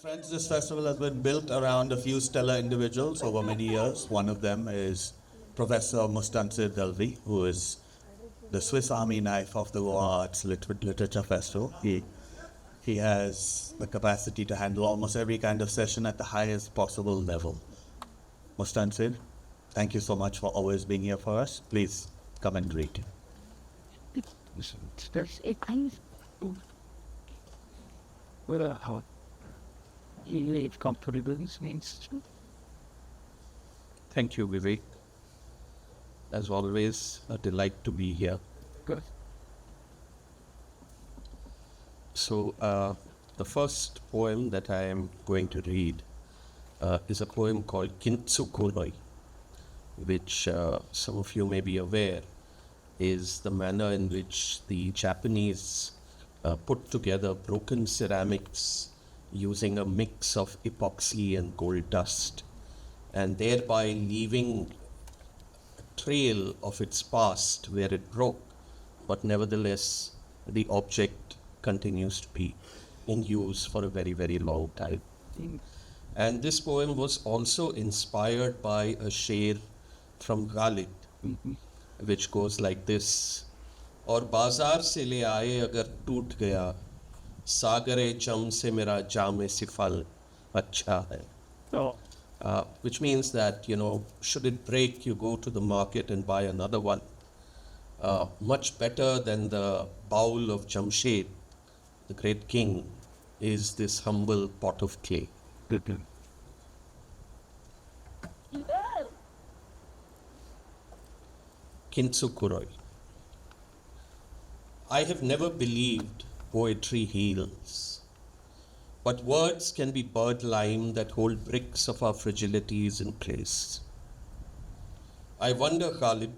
Friends, this festival has been built around a few stellar individuals over many years. One of them is Professor Mustansir Dalvi, who is the Swiss Army knife of the Raw Arts Literature Festival. He has the capacity to handle almost every kind of session at the highest possible level. Mustansir, thank you so much for always being here for us. Please come and greet. Well, how he live comfortable means. Thank you, Vivek. As always, a delight to be here. Good. So, the first poem that I am going to read is a poem called Kintsukuroi, which some of you may be aware is the manner in which the Japanese put together broken ceramics using a mix of epoxy and gold dust, and thereby leaving a trail of its past where it broke, but nevertheless the object continues to be in use for a very, very long time. And this poem was also inspired by a sher from Ghalib, which goes like this: और बाजार से ले आए अगर टूट गया, सागरे चम से मेरा जाम सिफल अच्छा है. So, Which means that, should it break, you go to the market and buy another one. Much better than the bowl of Jamshed, the great king, is this humble pot of clay. Kintsukuroi. I have never believed poetry heals, but words can be bird lime that hold bricks of our fragilities in place. I wonder, Ghalib,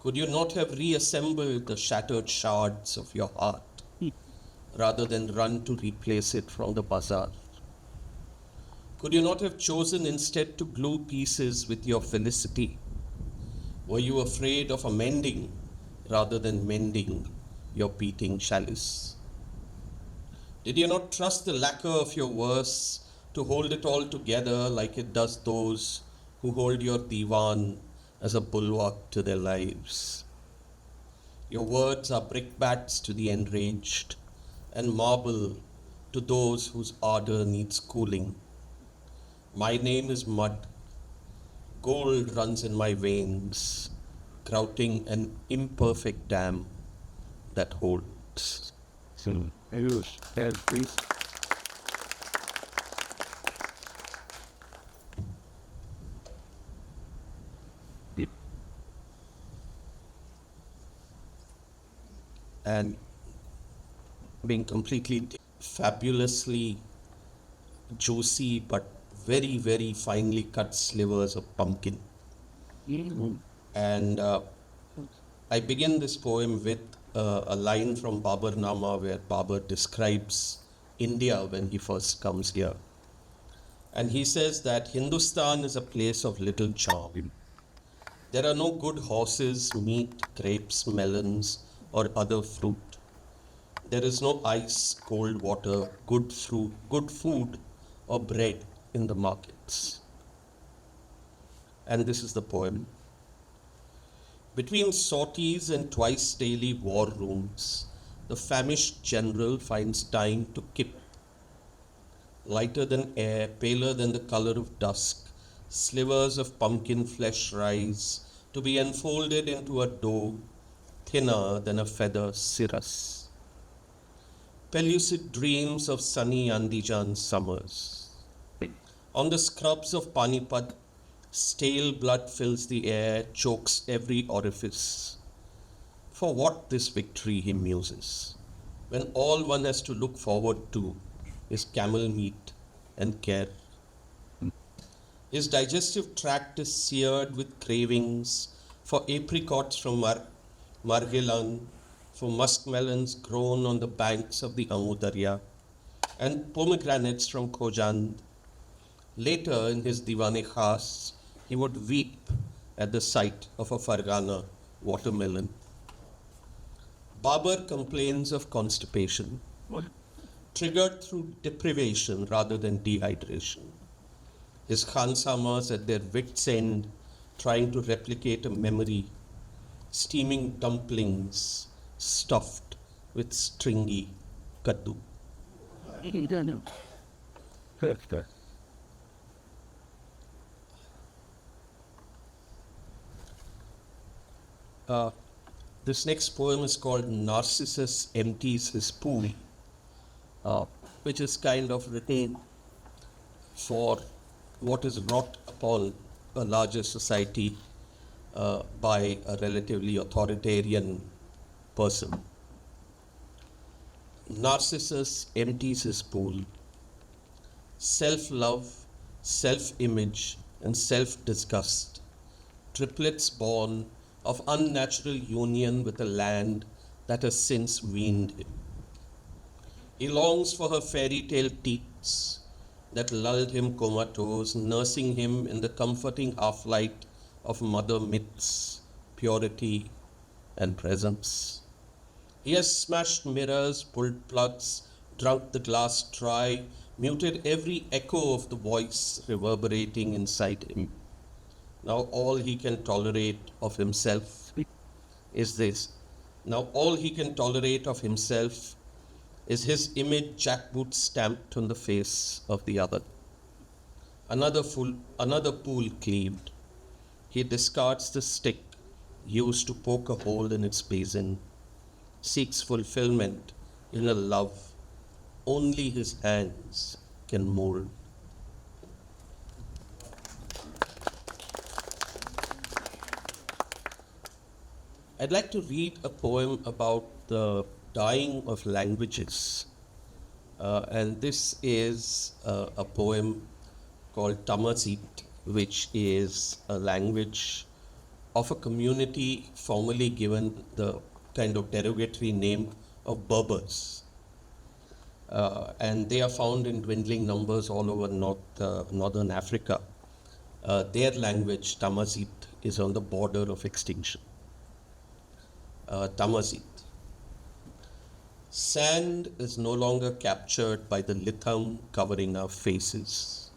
could you not have reassembled the shattered shards of your heart rather than run to replace it from the bazaar? Could you not have chosen instead to glue pieces with your felicity? Were you afraid of amending rather than mending your beating chalice? Did you not trust the lacquer of your verse to hold it all together like it does those who hold your divan as a bulwark to their lives? Your words are brickbats to the enraged and marble to those whose ardor needs cooling. My name is mud. Gold runs in my veins, grouting an imperfect dam that holds. please. And being completely fabulously juicy but very, very finely cut slivers of pumpkin. And I begin this poem with a line from Baburnama where Babur describes India when he first comes here. And he says that Hindustan is a place of little charm. There are no good horses, meat, grapes, melons, or other fruit. There is no ice, cold water, good fruit, good food, or bread in the markets. And this is the poem. Between sorties and twice daily war rooms, the famished general finds time to kip. Lighter than air, paler than the color of dusk, slivers of pumpkin flesh rise to be enfolded into a dough thinner than a feather cirrus. Pellucid dreams of sunny Andijan summers. On the scrubs of Panipat, stale blood fills the air, chokes every orifice. For what this victory, he muses, when all one has to look forward to is camel meat and care. His digestive tract is seared with cravings for apricots from Margelan, for muskmelons grown on the banks of the Amudarya, and pomegranates from Khojand. Later in his Diwan-e Khas, he would weep at the sight of a Fargana watermelon. Babar complains of constipation. triggered through deprivation rather than dehydration. His Khansamas at their wits' end, trying to replicate a memory, steaming dumplings stuffed with stringy kaddu. You don't know. Perfect. This next poem is called Narcissus Empties His Pool, which is kind of written for what is wrought upon a larger society by a relatively authoritarian person. Narcissus empties his pool. Self-love, self-image, and self-disgust, triplets born of unnatural union with a land that has since weaned him. He longs for her fairy tale teats that lulled him comatose, nursing him in the comforting half-light of mother myths, purity, and presence. He has smashed mirrors, pulled plugs, drunk the glass dry, muted every echo of the voice reverberating inside him. Now all he can tolerate of himself is this. Now all he can tolerate of himself is his image jackboot stamped on the face of the other. Another pool cleaved. He discards the stick used to poke a hole in its basin, seeks fulfillment in a love only his hands can mold. I'd like to read a poem about the dying of languages. And this is a poem called Tamazit, which is a language of a community formerly given the kind of derogatory name of Berbers. And they are found in dwindling numbers all over northern Africa. Their language, Tamazit, is on the border of extinction. Tamazit. Sand is no longer captured by the litham covering our faces.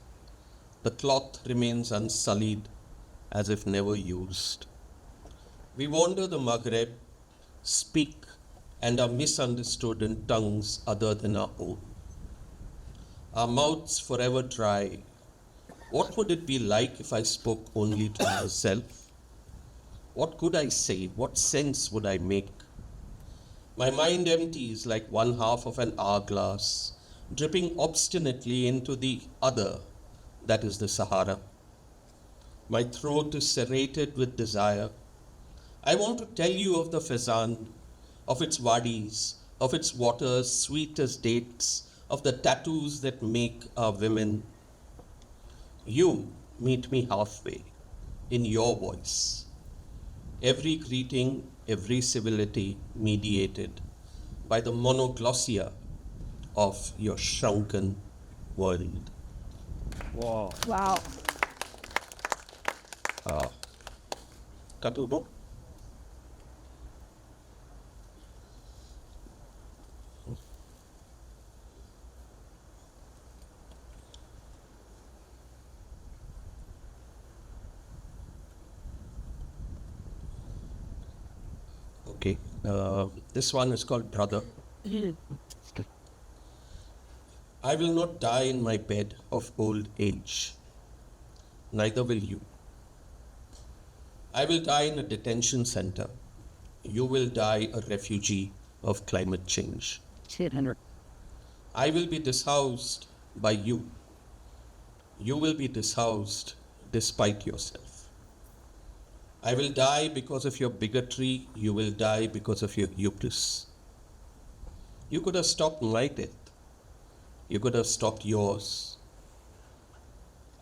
The cloth remains unsullied as if never used. We wander the Maghreb, speak, and are misunderstood in tongues other than our own. Our mouths forever dry. What would it be like if I spoke only to myself? What could I say? What sense would I make? My mind empties like one half of an hourglass, dripping obstinately into the other, that is the Sahara. My throat is serrated with desire. I want to tell you of the Fezan, of its wadis, of its waters sweet as dates, of the tattoos that make our women. You meet me halfway, in your voice. Every greeting, every civility mediated by the monoglossia of your shrunken world. Wow. Wow. Katubo? Okay, this one is called Brother. I will not die in my bed of old age. Neither will you. I will die in a detention center. You will die a refugee of climate change. Shit, Henry. I will be dishoused by you. You will be dishoused despite yourself. I will die because of your bigotry. You will die because of your hubris. You could have stopped my death. You could have stopped yours.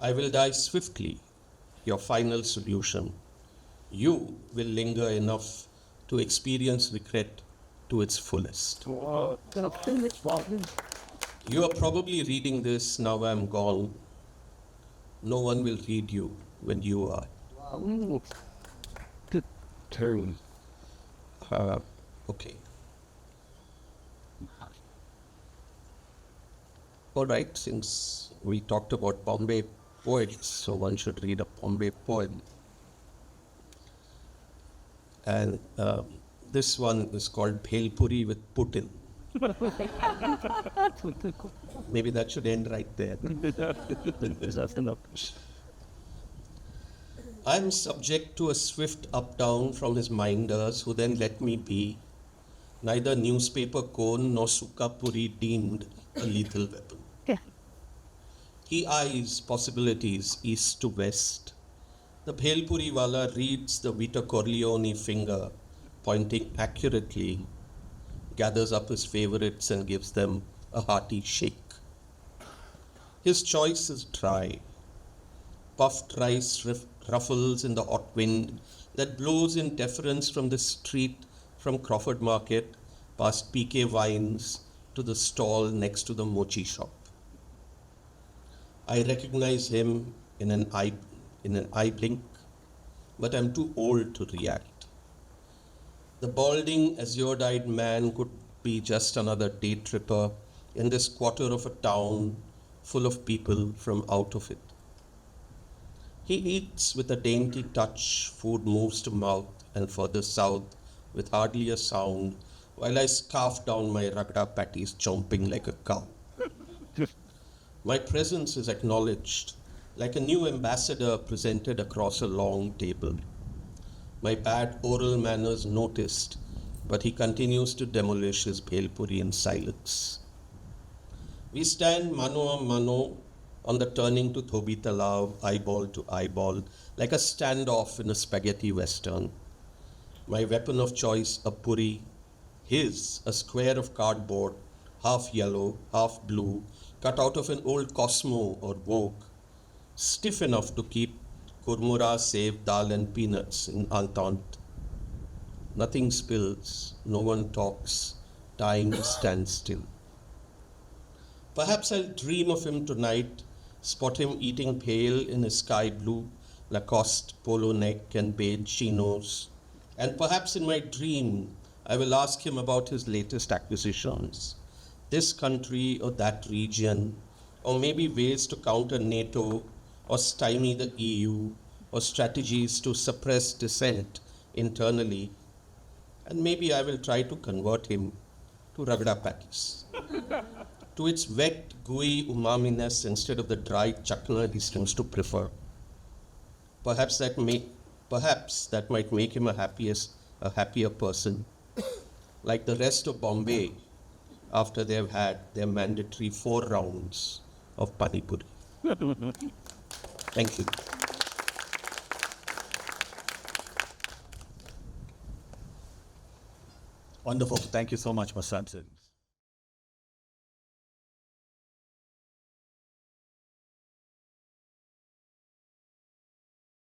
I will die swiftly, your final solution. You will linger enough to experience regret to its fullest. Wow. You are probably reading this now I'm gone. No one will read you when you are. Wow. Good turn. Okay. All right, since we talked about Bombay poets, so one should read a Bombay poem. And this one is called Bhel Puri with Putin. Maybe that should end right there. I'm subject to a swift up-down from his minders who then let me be. Neither newspaper cone nor suka puri deemed a lethal weapon. He eyes possibilities east to west. The Bhelpuri wala reads the Vita Corleone finger, pointing accurately, gathers up his favorites and gives them a hearty shake. His choice is dry. Puffed rice ruffles in the hot wind that blows in deference from the street from Crawford Market past PK Wines to the stall next to the mochi shop. I recognize him in an eye blink, but I'm too old to react. The balding, azure-eyed man could be just another day tripper in this quarter of a town full of people from out of it. He eats with a dainty touch, food moves to mouth and further south with hardly a sound, while I scarf down my ragda patties chomping like a cow. My presence is acknowledged, like a new ambassador presented across a long table. My bad oral manners noticed, but he continues to demolish his bhelpuri in silence. We stand mano a mano on the turning to Thobi Talab, eyeball to eyeball, like a standoff in a spaghetti western. My weapon of choice, a puri, his, a square of cardboard, half yellow, half blue, cut out of an old Cosmo or Vogue, stiff enough to keep kurmura, save, dal and peanuts in entente. Nothing spills, no one talks, time stands still. Perhaps I'll dream of him tonight, spot him eating pale in his sky blue Lacoste polo neck and beige chinos, and perhaps in my dream I will ask him about his latest acquisitions, this country or that region, or maybe ways to counter NATO or stymie the EU, or strategies to suppress dissent internally, and maybe I will try to convert him to ragda patties, to its wet, gooey umaminess instead of the dry chakna he seems to prefer. Perhaps that might make him a happier person, like the rest of Bombay after they've had their mandatory 4 rounds of pani puri. Thank you. Wonderful. Thank you so much, Mustansir.